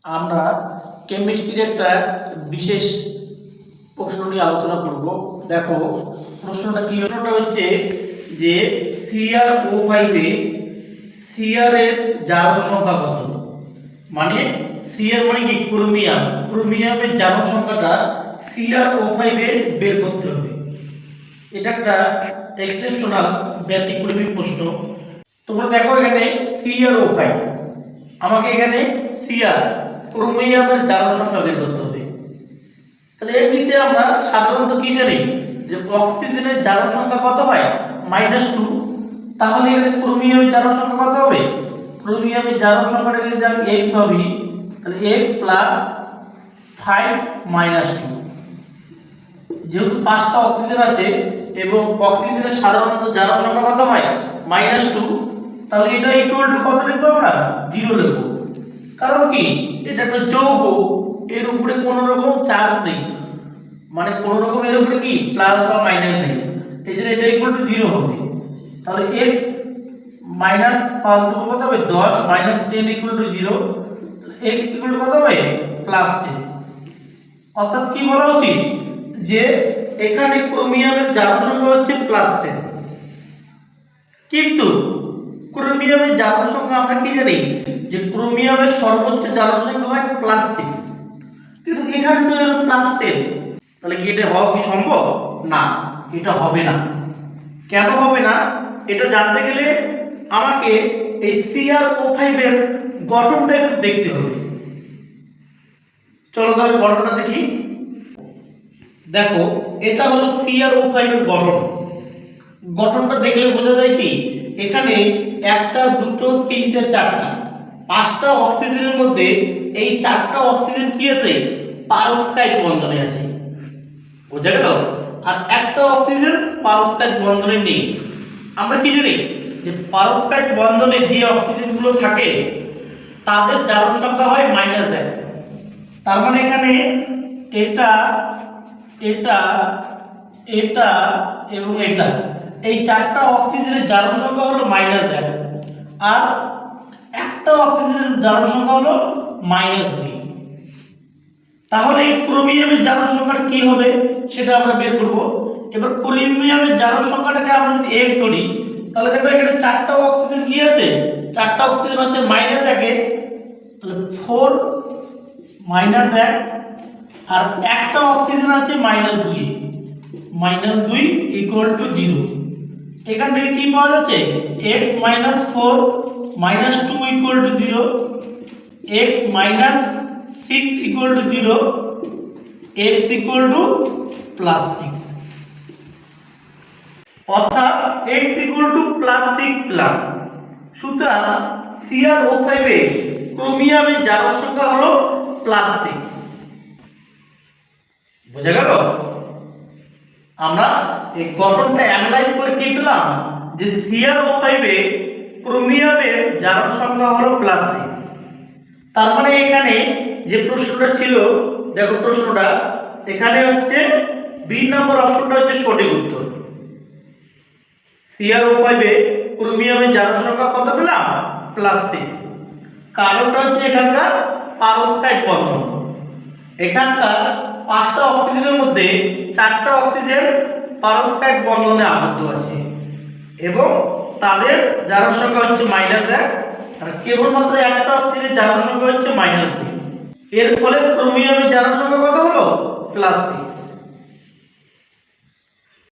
আমরা কেমিস্ট্রির একটা বিশেষ প্রশ্ন নিয়ে আলোচনা করব। দেখো প্রশ্নটা কি, প্রশ্নটা হচ্ছে যে CrO5 এ Cr এর জারণ সংখ্যা কত। মানে Cr মানে কি ক্রোমিয়াম, ক্রোমিয়ামের জারণ সংখ্যাটা CrO5 এ বের করতে হবে। এটা একটা এক্সেপশনাল ব্যতিক্রমী প্রশ্ন। তোমরা দেখো এখানে CrO5, আমাকে এখানে Cr ক্রোমিয়ামের জারণ সংখ্যা বের করতে হবে। তাহলে এমনিতে আমরা সাধারণত কি জানি যে অক্সিজেনের জারণ সংখ্যা কত হয় -2। তাহলে এখানে ক্রোমিয়ামের জারণ সংখ্যা কত হবে? ক্রোমিয়ামের জারণ সংখ্যাটা যদি জানি x হবে, তাহলে x প্লাস 5 -2। যেহেতু 5টা অক্সিজেন আছে এবং অক্সিজেনের সাধারণত জারণ সংখ্যা কত হয় -2, তাহলে এটা ইকুয়াল টু কত লিখবো আমরা? 0 লিখবো। কারণ কি এটা একটা যৌগ, এর উপরে কোনো রকম চার্জ নেই, মানে কোনো রকম এর উপরে কি প্লাস বা মাইনাস নেই, এই জন্য এটা ইকুয়াল টু 0 হবে। তাহলে x মাইনাস 5 কত হবে? 10 minus 10 equal to 0। x equal to কত হবে? প্লাস 10। অর্থাৎ কি বলা উচিত যে এখানে ক্রোমিয়ামের জারণ সংখ্যা হচ্ছে +10, কিন্তু ক্রোমিয়ামের জারণ সংখ্যা আমরা কি জানি যে ক্রোমিয়ামের সর্বোচ্চ জারণ সংখ্যা হয় +6, কিন্তু এখানে তো +10। তাহলে কি এটা হওয়া কি সম্ভব? না, এটা হবে না। কেন হবে না এটা জানতে গেলে আমাকে এই CrO5 এর গঠনটা একটু দেখতে হবে। চলো তাহলে গঠনটা দেখি। দেখো এটা হলো CrO5 এর গঠন। গঠনটা দেখলে বোঝা যায় কি এখানে 1টা 2টো 3টে 4টা 5টা অক্সিজেনের মধ্যে এই 4টা অক্সিজেন কি আছে? পারক্সাইড বন্ধনে আছে, বোঝা গেল? আর একটা অক্সিজেন পারক্সাইড বন্ধনে নেই। আমরা কি জানি যে পারক্সাইড বন্ধনে যে অক্সিজেনগুলো থাকে তাদের জারণ সংখ্যা হয় -1। তার মানে এখানে এটা এটা এটা এবং এটা, এই 4টা অক্সিজেনের জারণ সংখ্যা হলো -1, আর একটা অক্সিজেনের জারণ সংখ্যা হলো -2। তাহলে এই ক্রোমিয়ামের জারণ সংখ্যাটা কি হবে সেটা আমরা বের করব। এবার ক্রোমিয়ামের জারণ সংখ্যাটাকে আমরা যদি x ধরি, তাহলে দেখো এখানে 4টা অক্সিজেন কি আছে? 4টা অক্সিজেন আছে -1, তাহলে 4 -1, আর একটা অক্সিজেন আছে -2, -2 ইকুয়াল টু 0। এখান থেকে কি পাওয়া যাচ্ছে? x - 4 - 2 equal to 0, x - 6 equal to 0, x equal to +6। অর্থাৎ x ইকুয়াল টু +6 পেলাম। সুতরাং CrO5 এ ক্রোমিয়ামের জারণ সংখ্যা হলো +6। বুঝা গেল? আমরা এই গঠনটা অ্যানালাইজ করে কি পেলাম যে CrO5 এ ক্রোমিয়ামের জারণ সংখ্যা হলো +6। তার মানে এখানে যে প্রশ্নটা ছিল, দেখো প্রশ্নটা এখানে হচ্ছে বি নম্বর অপশনটা হচ্ছে সঠিক উত্তর। CrO5 এ ক্রোমিয়ামের জারণ সংখ্যা কত পেলাম? +6। কারণটা হচ্ছে এখানকার পারক্সাইড বন্ধন। এখানকার 5টা অক্সিজেনের মধ্যে 4টা অক্সিজেন পারক্সাইড বন্ধনে আবদ্ধ আছে এবং তাদের জারণ সংখ্যা হচ্ছে -1, আর কেবলমাত্র একটা অক্সিজেনের জারণ সংখ্যা হচ্ছে -2। এর ফলে ক্রোমিয়ামের জারণ সংখ্যা কত হলো? +6।